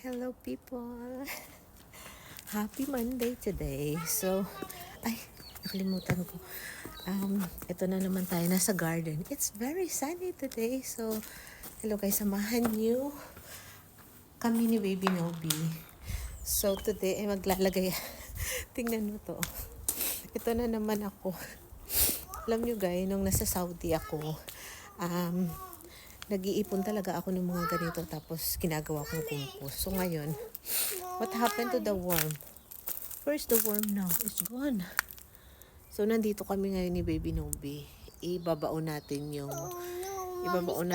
Hello people! Happy Monday today. So, nakalimutan ko. Ito na naman tayo nasa garden. It's very sunny today. So, hello guys, samahan niyo kami ni Baby Nobi. So, today ay maglalagay. Tingnan mo to. Ito na naman ako. Alam niyo guys, nung nasa Saudi ako, nag-iipon talaga ako ng mga ganito tapos ginagawa kong compost. So ngayon, what happened to the worm? Where's the worm now? It's gone. So nandito kami ngayon ni Baby Nobi. Ibabaon natin yung ibabaon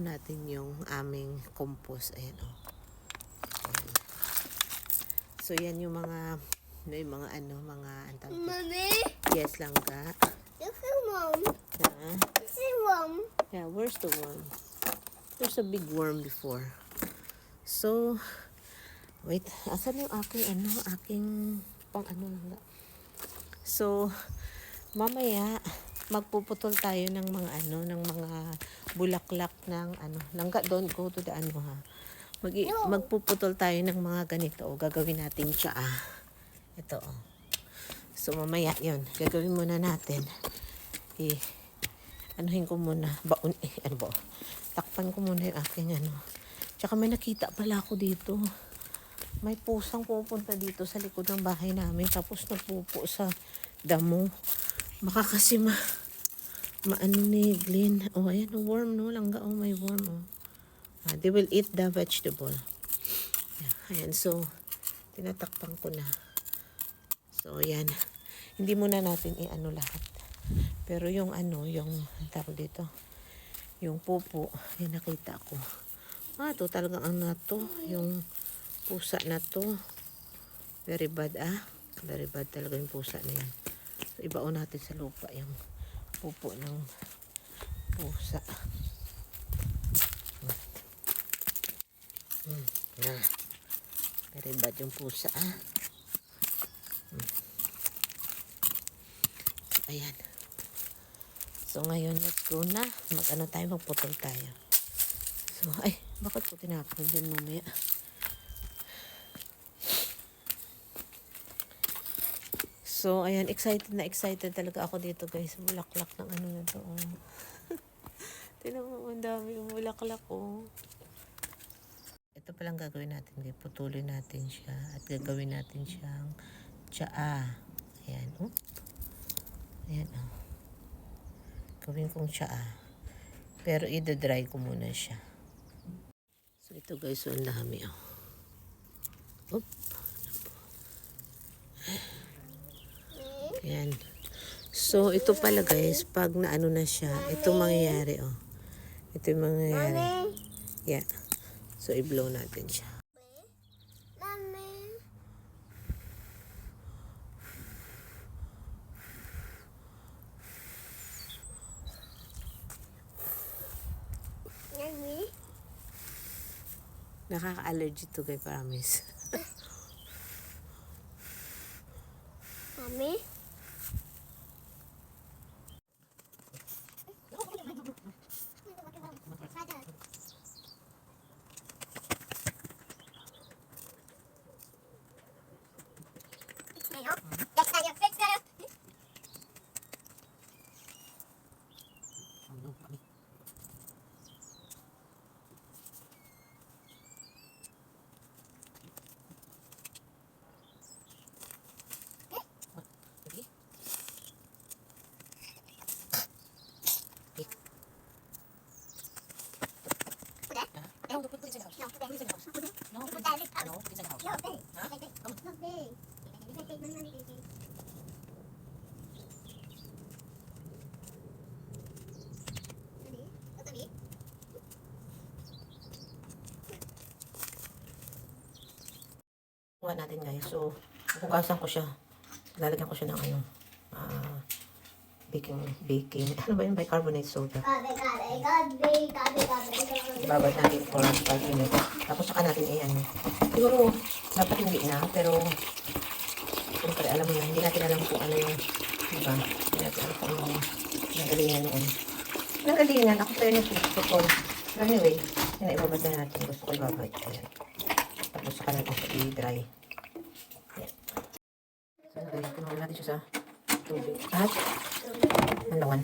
natin yung aming compost. Ayan oh. Ayan. So yan yung mga Mommy? Yes, langga. Look at Mom. This is Mom. Yeah, where's the worm? There's a big worm before. So, wait, asan yung aking lang. So, mamaya, magpuputol tayo ng mga bulaklak ng langga, don't go to the magpuputol tayo ng mga ganito, gagawin natin siya, ito, So, mamaya yun, gagawin muna natin, anuhin ko muna, takpan ko muna yung aking Tsaka may nakita pala ako dito. May pusang pupunta dito sa likod ng bahay namin. Tapos nagpupo sa damo. Baka kasi maano ni Glenn. Oh, ayan, worm, no? Langga, oh, may worm, oh. They will eat the vegetable. Yeah, ayan, so, tinatakpan ko na. So, ayan. Hindi muna natin lahat. Pero yung tawag dito, yung pupo, yung nakita ko. Ito talagang yung pusa na to. Very bad, Very bad talaga yung pusa na yan. So, ibaon natin sa lupa yung pupo ng pusa. Very bad yung pusa, Ayan. So, ngayon, let's go na. Magputol tayo. So, bakit ko tinapon dyan mamaya? So, ayan, excited talaga ako dito, guys. Bulaklak ng na to, Tingnan mo, ang dami yung bulaklak, Ito palang gagawin natin, guys. Putulin natin siya at gagawin natin siyang tsaa. Ayan, Ayan, Gawin kong tsaa. Pero i-dry ko muna siya. So, ito guys, ang dami, Ayan. So, ito pala guys, pag na siya, ito mangyayari, Ito yung mangyayari. Yeah. So, i-blow natin siya. Nakaka-allergy to, guys, promise. Mommy? Kuha natin guys. So, hugasan ko siya. Lalagyan ko siya ng baking. Ano ba yun? Bicarbonate soda. Ibabad natin for 5 minutes. Tapos saka natin siguro dapat hindi na, pero siyempre alam mo na, hindi natin alam kung ano yung diba? Hindi natin alam kung ano nagalingan noon. Nagalingan, ako tayo nagtutol. Anyway, ibabad na natin. Gusto ko ibabad. Ayan. Tapos saka lang ako i-dry. Ayan. So, kinuha natin siya sa tubig. At, malawan.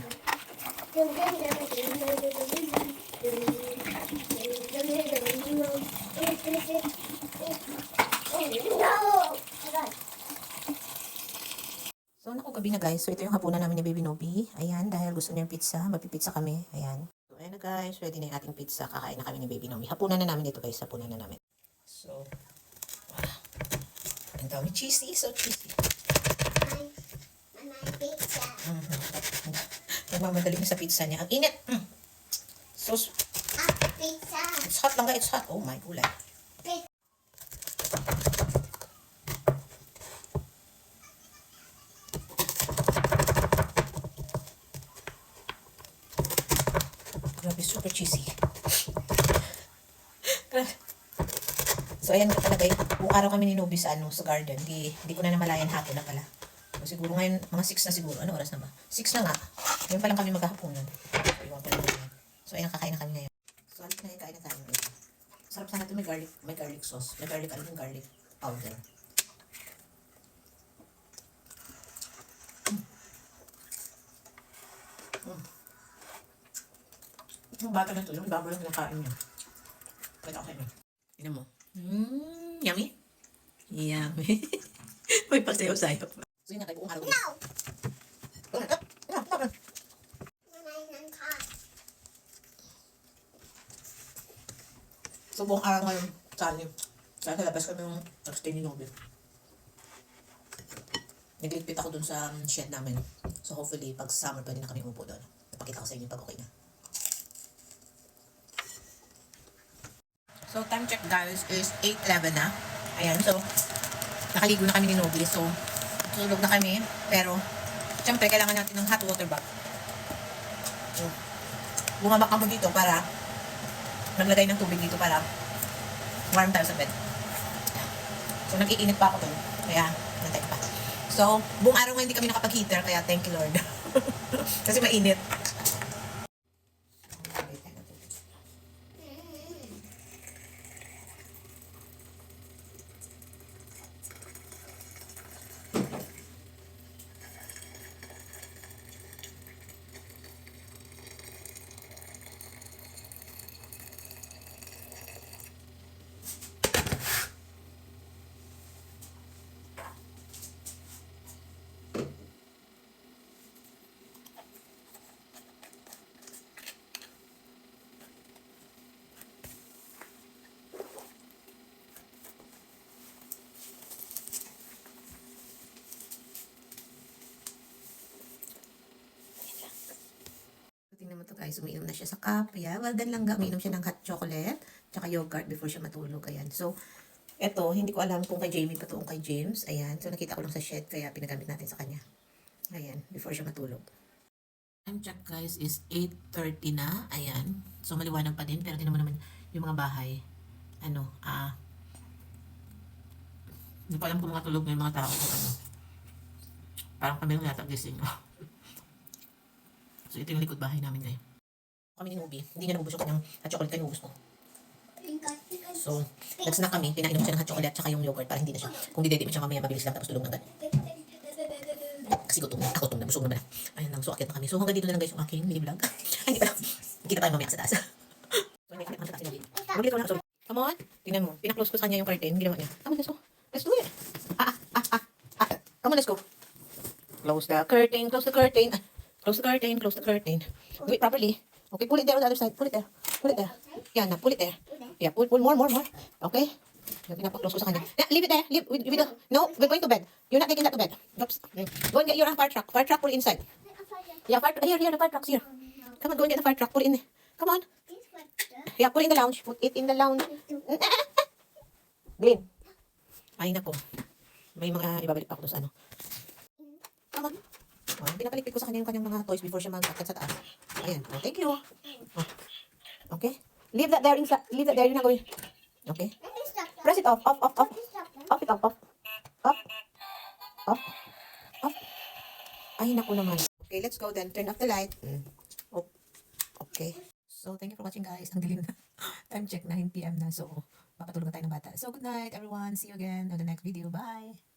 So, naku, gabi na guys. So, ito yung hapunan namin ni Baby Nobi. Ayan, dahil gusto niya ng pizza. Magpipizza kami. Ayan. So, ayan na guys. Ready na yung ating pizza. Kakain na kami ni Baby Nobi. Hapunan na namin ito guys. Hapunan na namin. So, ang dami cheesy. So cheesy. Nagmamadali na sa pizza niya. Ang init. So, it's hot lang guys. It's hot. Oh my gulay. Grabe, super cheesy. Grabe. So, ayan talaga yun. Buong araw kami ni Nobi sa, sa garden. Hindi ko na namalayan hapon na pala. So, siguro ngayon, mga 6 na siguro. Ano oras na ba? 6 na nga. Ngayon pa lang kami maghahaponan. So, iwan pa lang ngayon. So, ayan, kakain na kami ngayon. So, alit na yung kain na tayo ngayon. Sarap sana ito. May garlic sauce. May garlic, ano yung garlic powder. Yung bata na ito, yung baboy yung kinakain niya. Pwede ako kayo. Tignan mo. Yummy? Yummy. May pasayaw-sayaw. So yun na kayo buong araw. No! So buong araw ngayon, saan yun? Kaya sa labas kami yung nag-stay ni Nobi. Nagligpit ako dun sa shed namin. So hopefully, pag summer, pwede na kami umupo doon. Napakita ko sa inyo pag okay na. So, time check guys is 8:11 na. Ayan, so, nakaligo na kami ni Nobi. So, tulog na kami. Pero, syempre, kailangan natin ng hot water bath. So, bumabak ako dito para naglagay ng tubig dito para warm tayo sa bed. So, nag-iinit pa ako doon. Kaya, nantay pa. So, buong araw nga hindi kami nakapag-heater. Kaya, thank you Lord. Kasi mainit. Tingnan mo to guys, umiinom na siya sa cup. Yeah, well done lang ga. Umiinom siya ng hot chocolate, tsaka yogurt before siya matulog. Ayan. So, eto, hindi ko alam kung kay Jamie pa to o kay James. Ayan. So, nakita ko lang sa shed, kaya pinagamit natin sa kanya. Ayan, before siya matulog. Time check guys is 8:30 na. Ayan. So, maliwanag pa din, pero tingnan mo naman yung mga bahay. Hindi ko alam kung mga tulog na yung mga tao kung ano. Parang kami lang yata gising. So, ito yung likod bahay namin ngayon. Kami ni Nobi. Hindi niya naubos yung kanyang hot chocolate. Kaya naubos ko. So, nag-snack kami. Pinainom siya ng hot chocolate at saka yung yogurt para hindi na siya. Kung didedimin siya mamaya, mabilis lang tapos tulog na agad. Kasi gutom na. Ako gutom na. Busog naman na. Ayun lang. So, akit na kami. So, hanggang dito na lang guys yung aking mini vlog. Ay, hindi pala. Kita tayo mamaya sa taas. So, may kami sa taas si Nobi. Magbili ko na. Sorry. Come on. Tingnan mo. Pinaklose ko sa kanya yung curtain. Ginawa niya. Come on, let's go. Let's do it. Come on, let's go. Close the curtain. Close the curtain. Close the curtain, close the curtain. Do it properly. Okay, pull it there on the other side. Pull it there. Pull it there. Yeah, now pull it there. Yeah, pull more. Okay? Pinapak-close ko sa kanya. Yeah, leave it there. No, we're going to bed. You're not taking that to bed. Oops. Go and get your fire truck. Fire truck, pull it inside. Yeah, here, the fire truck's here. Come on, go and get the fire truck. Put it in there. Come on. Yeah, put it in the lounge. Put it in the lounge. Green. Ay, nako. May mga ibabalik pa ako doon sa ano. Come on. Pinapaligpit ko sa kanya yung kanyang mga toys before siya mag-akat sa taas. Ayan. Oh, thank you. Oh. Okay. Leave that there inside. Leave that there. You're not going. Okay. Press it off. Off. Off it off. Off. Ay, naku naman. Okay, let's go then. Turn off the light. Oh. Okay. So, thank you for watching guys. Ang dilim na. Time check, 9 PM na. So, papatulog na tayo ng bata. So, good night everyone. See you again on the next video. Bye!